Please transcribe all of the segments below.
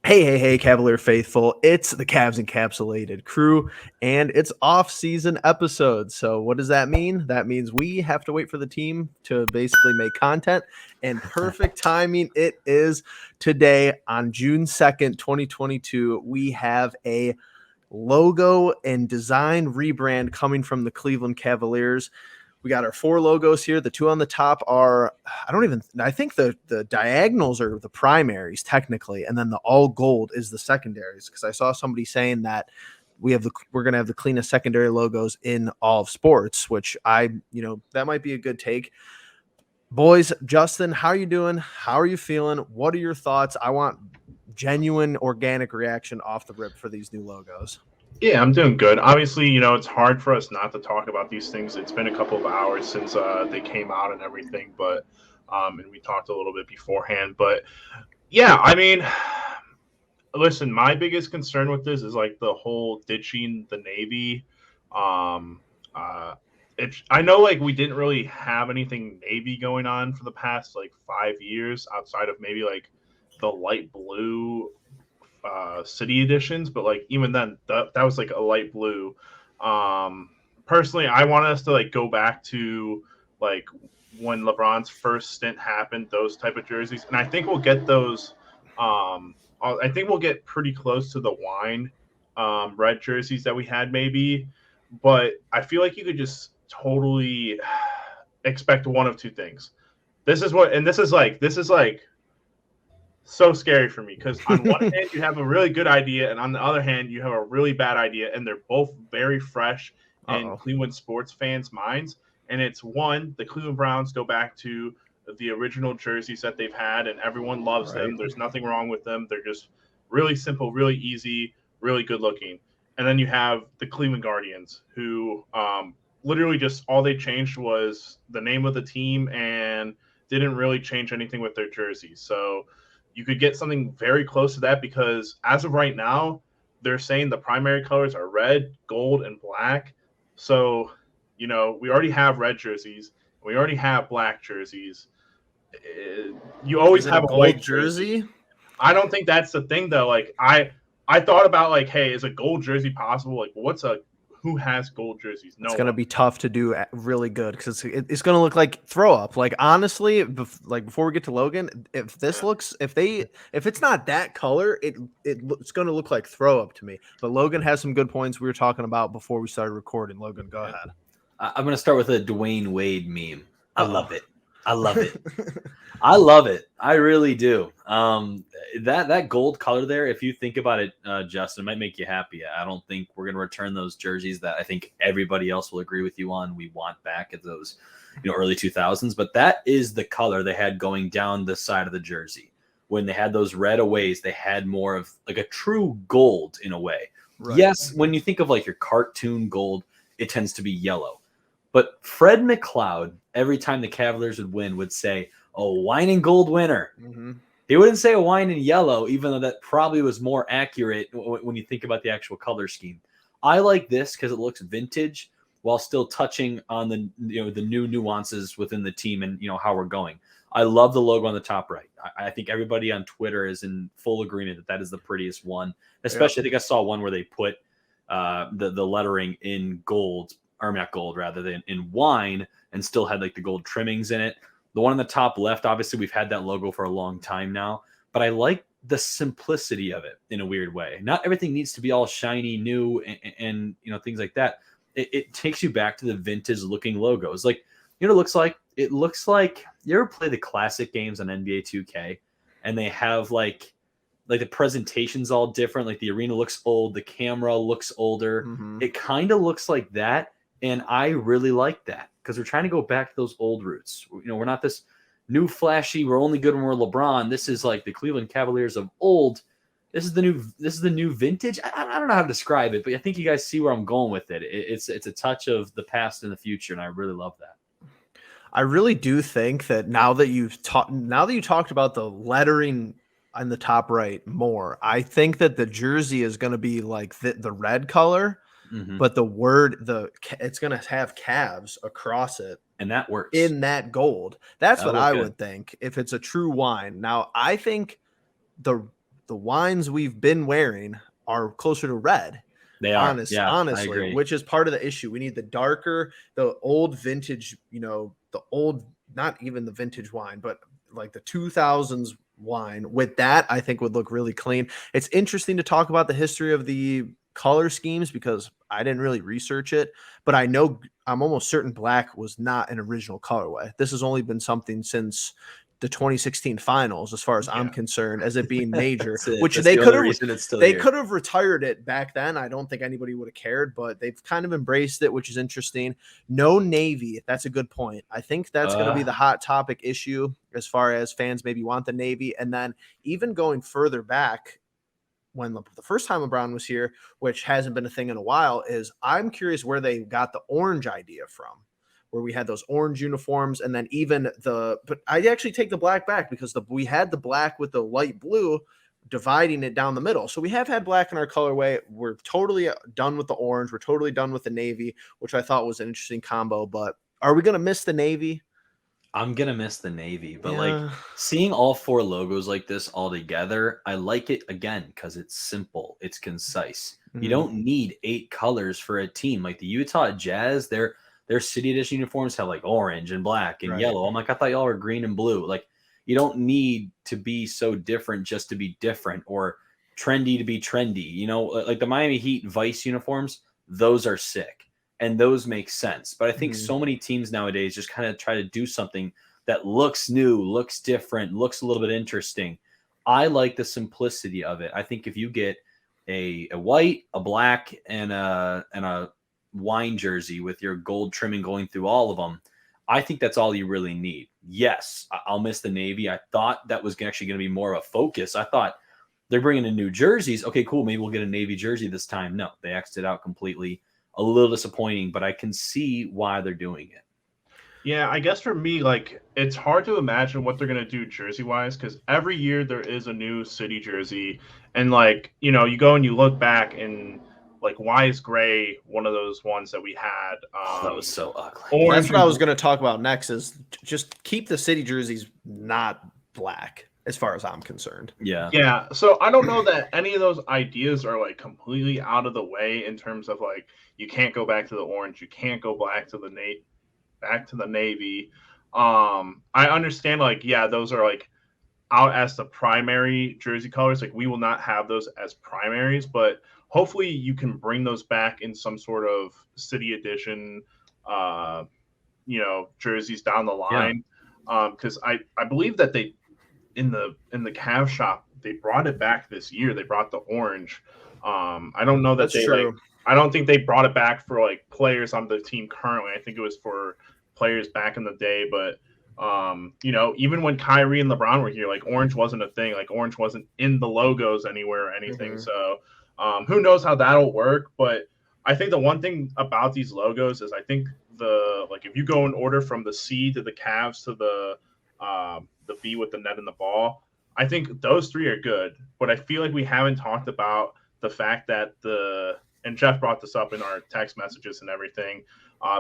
Hey, Cavalier faithful. It's the Cavs Encapsulated crew, and it's off-season episode. So what does that mean? That means we have to wait for the team to basically make content, and perfect timing it is today on June 2nd, 2022. We have a logo and design rebrand coming from the Cleveland Cavaliers. We got our four logos here. The two on the top are, I think the diagonals are the primaries technically, and then the all gold is the secondaries. Because I saw somebody saying that we're going to have the cleanest secondary logos in all of sports, which that might be a good take. Boys, Justin, how are you doing? How are you feeling? What are your thoughts? I want genuine organic reaction off the rip for these new logos. Yeah, I'm doing good. Obviously, it's hard for us not to talk about these things. It's been a couple of hours since they came out and everything, but and we talked a little bit beforehand. But yeah, I mean, listen, my biggest concern with this is like the whole ditching the Navy. Um, uh, I know like we didn't really have anything Navy going on for the past like 5 years outside of maybe like the light blue city editions, but like even then that was like a light blue. Personally, I want us to like go back to like when LeBron's first stint happened, those type of jerseys, and I think we'll get those. I think we'll get pretty close to the wine red jerseys that we had maybe, but I feel like you could just totally expect one of two things. This is like so scary for me because on one hand you have a really good idea and on the other hand you have a really bad idea, and they're both very fresh in Cleveland sports fans' minds. And it's one, the Cleveland Browns go back to the original jerseys that they've had and everyone loves them. There's nothing wrong with them. They're just really simple, really easy, really good looking. And then you have the Cleveland Guardians, who literally just all they changed was the name of the team and didn't really change anything with their jerseys. So you could get something very close to that because as of right now, they're saying the primary colors are red, gold, and black. So, we already have red jerseys. We already have black jerseys. You always have a white jersey. I don't think that's the thing though. Like I thought about like, hey, is a gold jersey possible? Like, who has gold jerseys? No, it's going to be tough to do really good because it's going to look like throw up. Like honestly, before we get to Logan, if it's not that color, it's going to look like throw up to me. But Logan has some good points we were talking about before we started recording. Logan, go ahead. I'm going to start with a Dwayne Wade meme. I love it. I love it. I love it. I really do. That gold color there, if you think about it, Justin, might make you happy. I don't think we're going to return those jerseys that I think everybody else will agree with you on. We want back at those, early 2000s. But that is the color they had going down the side of the jersey. When they had those red aways, they had more of like a true gold in a way. Right. Yes, when you think of like your cartoon gold, it tends to be yellow. But Fred McLeod, every time the Cavaliers would win, would say, "Oh, wine and gold winner." Mm-hmm. He wouldn't say a wine and yellow, even though that probably was more accurate when you think about the actual color scheme. I like this because it looks vintage while still touching on the new nuances within the team and how we're going. I love the logo on the top right. I think everybody on Twitter is in full agreement that is the prettiest one. Especially, I think I saw one where they put the lettering in gold. Or not gold, rather than in wine, and still had like the gold trimmings in it. The one on the top left, obviously, we've had that logo for a long time now, but I like the simplicity of it in a weird way. Not everything needs to be all shiny, new, and things like that. It takes you back to the vintage looking logos. Like, it looks like? It looks like, you ever play the classic games on NBA 2K, and they have like the presentation's all different. Like the arena looks old, the camera looks older. Mm-hmm. It kind of looks like that. And I really like that because we're trying to go back to those old roots. We're not this new flashy, we're only good when we're LeBron. This is like the Cleveland Cavaliers of old. This is the new vintage. I don't know how to describe it, but I think you guys see where I'm going with it. It's a touch of the past and the future, and I really love that. I really do think that now that you talked about the lettering on the top right more, I think that the jersey is going to be like the red color. Mm-hmm. But it's going to have Cavs across it. And that works. In that gold. That's what I would think if it's a true wine. Now, I think the wines we've been wearing are closer to red. They are, Honestly, which is part of the issue. We need the darker, the old vintage, the old, not even the vintage wine, but like the 2000s wine. With that, I think would look really clean. It's interesting to talk about the history of the color schemes because I didn't really research it, but I'm almost certain black was not an original colorway. This has only been something since the 2016 finals, as far as I'm concerned, as it being major, which they could have retired it back then. I don't think anybody would have cared, but they've kind of embraced it, which is interesting. No navy. That's a good point. I think that's going to be the hot topic issue as far as fans maybe want the navy. And then even going further back, when the first time LeBron was here, which hasn't been a thing in a while, is I'm curious where they got the orange idea from, where we had those orange uniforms. And then but I actually take the black back because we had the black with the light blue dividing it down the middle. So we have had black in our colorway. We're totally done with the orange. We're totally done with the navy, which I thought was an interesting combo. But are we going to miss the navy? I'm going to miss the navy, but like seeing all 4 logos like this all together, I like it again because it's simple. It's concise. You don't need 8 colors for a team. Like the Utah Jazz, their city edition uniforms have like orange and black and yellow. I'm like, I thought y'all were green and blue. Like you don't need to be so different just to be different or trendy to be trendy. Like the Miami Heat Vice uniforms, those are sick. And those make sense. But I think so many teams nowadays just kind of try to do something that looks new, looks different, looks a little bit interesting. I like the simplicity of it. I think if you get a white, a black, and a wine jersey with your gold trimming going through all of them, I think that's all you really need. Yes, I'll miss the navy. I thought that was actually going to be more of a focus. I thought they're bringing in new jerseys. Okay, cool. Maybe we'll get a navy jersey this time. No, they X'd it out completely. A little disappointing, but I can see why they're doing it. Yeah, I guess for me, like, it's hard to imagine what they're going to do jersey-wise because every year there is a new city jersey. And, like, you go and you look back and, like, why is gray one of those ones that we had? That was so ugly. That's what I was going to talk about next is just keep the city jerseys not black as far as I'm concerned. Yeah. So I don't know that any of those ideas are, like, completely out of the way in terms of, like, you can't go back to the orange. You can't go back to the navy. I understand, like, those are, like, out as the primary jersey colors. Like, we will not have those as primaries, but hopefully you can bring those back in some sort of city edition, jerseys down the line. Because I believe that they, in the Cavs shop, they brought it back this year. They brought the orange. I don't know that I don't think they brought it back for like players on the team currently. I think it was for players back in the day. But even when Kyrie and LeBron were here, like orange wasn't a thing. Like orange wasn't in the logos anywhere or anything. So who knows how that'll work? But I think the one thing about these logos is I think if you go in order from the C to the Cavs to the B with the net and the ball, I think those 3 are good. But I feel like we haven't talked about the fact that and Jeff brought this up in our text messages and everything.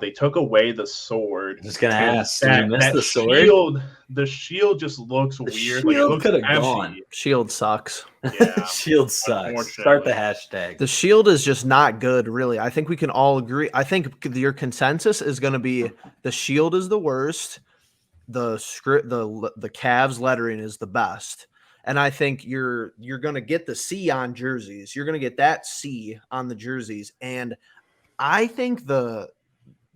They took away the sword. I'm just gonna ask, did you miss the sword? The shield just looks weird. Shield could have gone. Shield sucks. Yeah, shield sucks. Start the hashtag. The shield is just not good, really. I think we can all agree. I think your consensus is going to be the shield is the worst. The Cavs lettering is the best. And I think you're going to get the C on jerseys. You're going to get that C on the jerseys. And I think the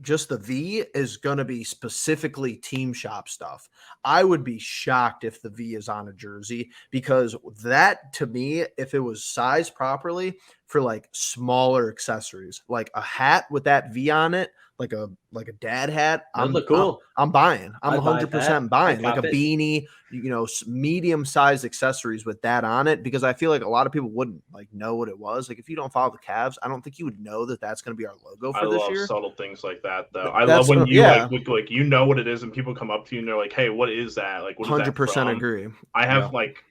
V is going to be specifically team shop stuff. I would be shocked if the V is on a jersey because that, to me, if it was sized properly for like smaller accessories, like a hat with that V on it, like a dad hat, look cool. I'm buying. I'm 100% buying. Like a beanie, medium-sized accessories with that on it, because I feel like a lot of people wouldn't like know what it was. Like if you don't follow the Cavs, I don't think you would know that that's going to be our logo for this year. I love subtle things like that, though. I love when you like you know what it is, and people come up to you and they're like, "Hey, what is that? Like, what is that from?" 100% agree. I have like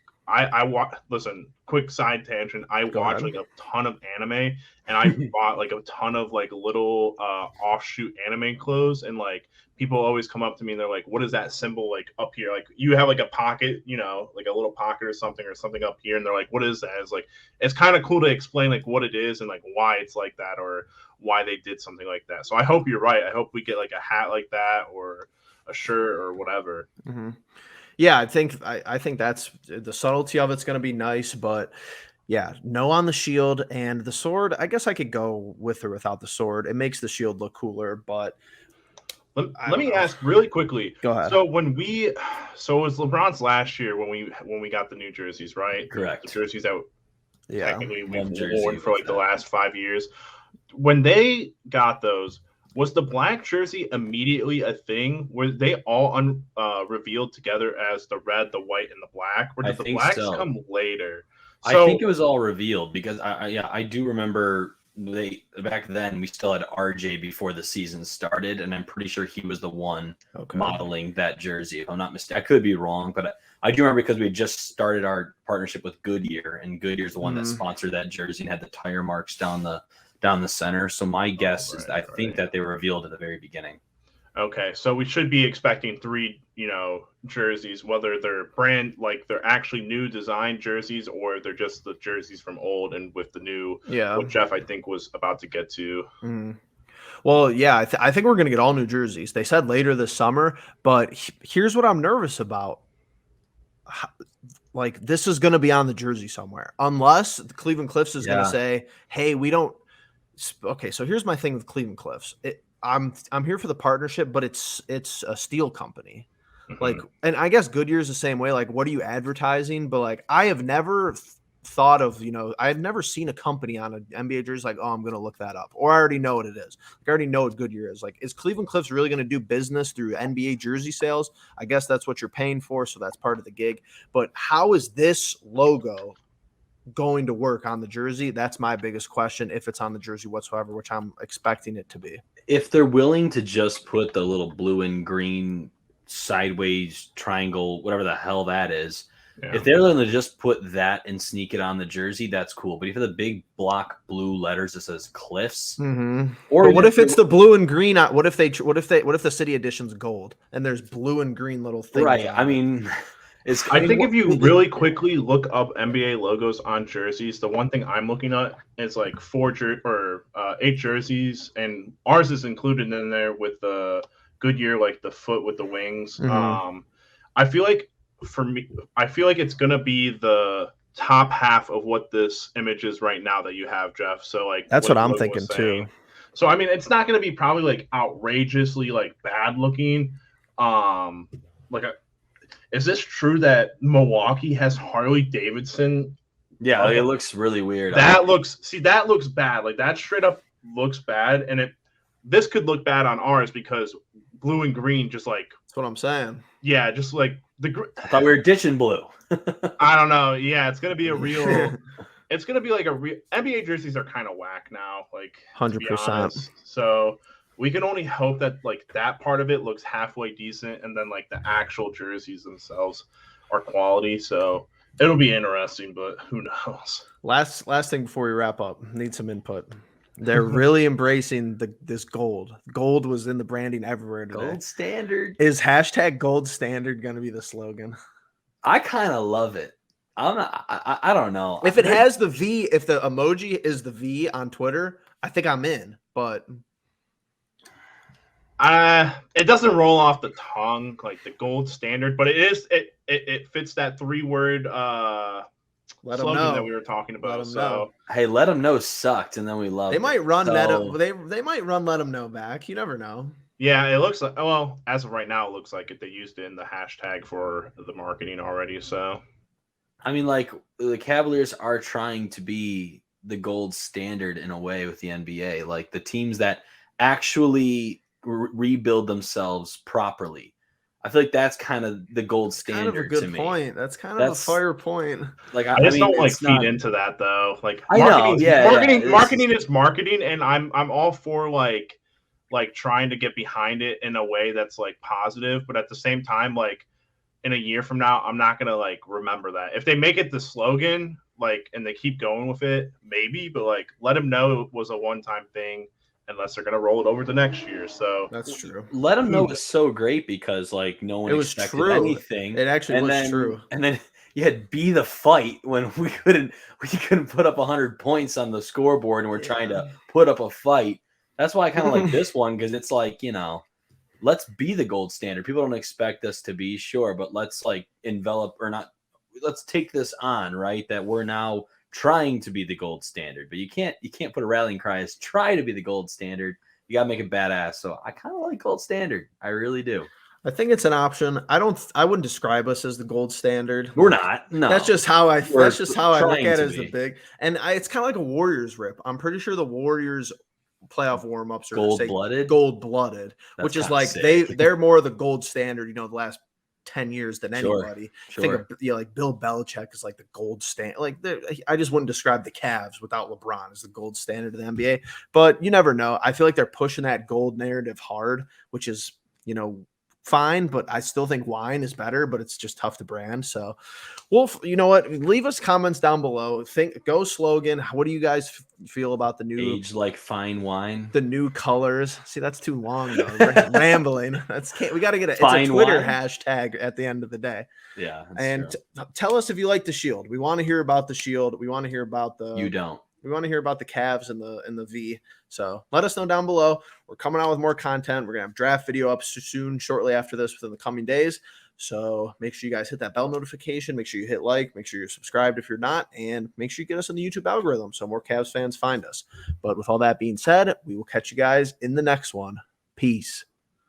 listen, quick side tangent. I Go watch ahead. like a ton of anime, and I bought like a ton of like little offshoot anime clothes, and like people always come up to me and they're like, "What is that symbol like up here? Like you have like a pocket, like a little pocket or something up here," and they're like, "What is that?" It's like it's kind of cool to explain like what it is and like why it's like that or why they did something like that. So I hope you're right. I hope we get like a hat like that or a shirt or whatever. Mm-hmm. Yeah, I think that's the subtlety of it's going to be nice, but yeah, no on the shield and the sword. I guess I could go with or without the sword. It makes the shield look cooler, but let me ask really quickly. Go ahead. So it was LeBron's last year when we got the new jerseys, right? Correct. The jerseys that technically we've jersey worn for like with the that. last 5 years. When they got those, was the black jersey immediately a thing? Were they all revealed together as the red, the white, and the black? Or did the blacks come later? So, I think it was all revealed because I do remember back then we still had RJ before the season started, and I'm pretty sure he was the one modeling that jersey. If I'm not mistaken, I could be wrong, but I do remember because we just started our partnership with Goodyear, and Goodyear's the one that sponsored that jersey and had the tire marks down the center. So my guess is that I think that they were revealed at the very beginning. Okay, so we should be expecting 3, jerseys, whether they're like they're actually new design jerseys or they're just the jerseys from old and with the new, what Jeff, I think, was about to get to. Mm-hmm. Well, yeah, I think we're going to get all new jerseys. They said later this summer, but here's what I'm nervous about. Like, this is going to be on the jersey somewhere, unless the Cleveland Cliffs is going to say, hey, we don't. Okay, so here's my thing with Cleveland Cliffs. I'm here for the partnership, but it's a steel company. Mm-hmm. Like, and I guess Goodyear's the same way. Like, what are you advertising? But like, I have never thought of, I have never seen a company on an NBA jersey like, oh, I'm going to look that up, or I already know what it is. Like, I already know what Goodyear is. Like, is Cleveland Cliffs really going to do business through NBA jersey sales? I guess that's what you're paying for, so that's part of the gig. But how is this logo going to work on the jersey? That's my biggest question, if it's on the jersey whatsoever, which I'm expecting it to be. If they're willing to just put the little blue and green sideways triangle, whatever the hell that is, if they're willing to just put that and sneak it on the jersey, that's cool. But if the big block blue letters that says Cliffs, or what if it's the blue and green? What if the city edition's gold and there's blue and green little things? Right. I mean, I think if you really quickly look up NBA logos on jerseys, the one thing I'm looking at is like 8 jerseys, and ours is included in there with the Goodyear, like the foot with the wings. I feel like it's gonna be the top half of what this image is right now that you have, Jeff. So like that's what I'm thinking too. So I mean, it's not gonna be probably like outrageously like bad looking. Is this true that Milwaukee has Harley Davidson? Yeah, it looks really weird. That looks bad. Like that straight up looks bad, and this could look bad on ours because blue and green just like. That's what I'm saying. Yeah, just like I thought we were ditching blue. I don't know. Yeah, it's gonna be a real. It's gonna be like a real. NBA jerseys are kind of whack now, like 100%. So we can only hope that like that part of it looks halfway decent, and then like the actual jerseys themselves are quality. So it'll be interesting, but who knows? Last thing before we wrap up, need some input. They're really embracing this gold. Gold was in the branding everywhere today. Gold standard. Is #gold standard going to be the slogan? I kind of love it. I don't know. If it has the V, if the emoji is the V on Twitter, I think I'm in. But it doesn't roll off the tongue like the gold standard, but it fits that 3-word slogan that we were talking about. So hey, let them know sucked, and then we love. They might run they might run let them know back. You never know. Yeah, it looks like. Well, as of right now, it looks like they used it in the hashtag for the marketing already. So, I mean, like the Cavaliers are trying to be the gold standard in a way with the NBA, like the teams that actually rebuild themselves properly. I feel like that's kind of the gold standard. Kind of a good point. That's kind of a fire point. Like I just don't like feed into that though. Like marketing is marketing, and I'm all for like trying to get behind it in a way that's like positive, but at the same time, like in a year from now, I'm not gonna like remember that. If they make it the slogan, like, and they keep going with it, maybe, but like, let them know it was a one-time thing, unless they're gonna roll it over the next year. So That's true. Let them know it's so great because like no one It was expected true. anything. It actually was true. And then you had be the fight when we couldn't put up 100 points on the scoreboard and we're trying to put up a fight. That's why I kind of like this one, because it's like, you know, let's be the gold standard. People don't expect us to be, sure, but let's like envelop or not. Let's take this on, right? That we're now trying to be the gold standard, but you can't put a rallying cry as try to be the gold standard. You gotta make it badass. So I kind of like gold standard. I really do. I think it's an option. I wouldn't describe us as the gold standard. We're not. No, that's just how I look at it as be. the big. And it's kind of like a Warriors rip. I'm pretty sure the Warriors playoff warm-ups are gold-blooded, which is like sick. they're more of the gold standard, you know, the last 10 years than anybody. Sure. Think of, you know, like Bill Belichick is like the gold standard. Like I just wouldn't describe the Cavs without LeBron as the gold standard of the NBA. But you never know. I feel like they're pushing that gold narrative hard, which is, you know, fine, but I still think wine is better, but it's just tough to brand. So, well, you know what? Leave us comments down below. Go slogan. What do you guys feel about the new age like fine wine? The new colors. See, that's too long though. Rambling. We got to get it's a Twitter hashtag at the end of the day. Yeah. And tell us if you like the Shield. We want to hear about the Shield. We want to hear about the. You don't. We want to hear about the Cavs and the V. So let us know down below. We're coming out with more content. We're going to have draft video up soon, shortly after this, within the coming days. So make sure you guys hit that bell notification. Make sure you hit like. Make sure you're subscribed if you're not. And make sure you get us on the YouTube algorithm so more Cavs fans find us. But with all that being said, we will catch you guys in the next one. Peace.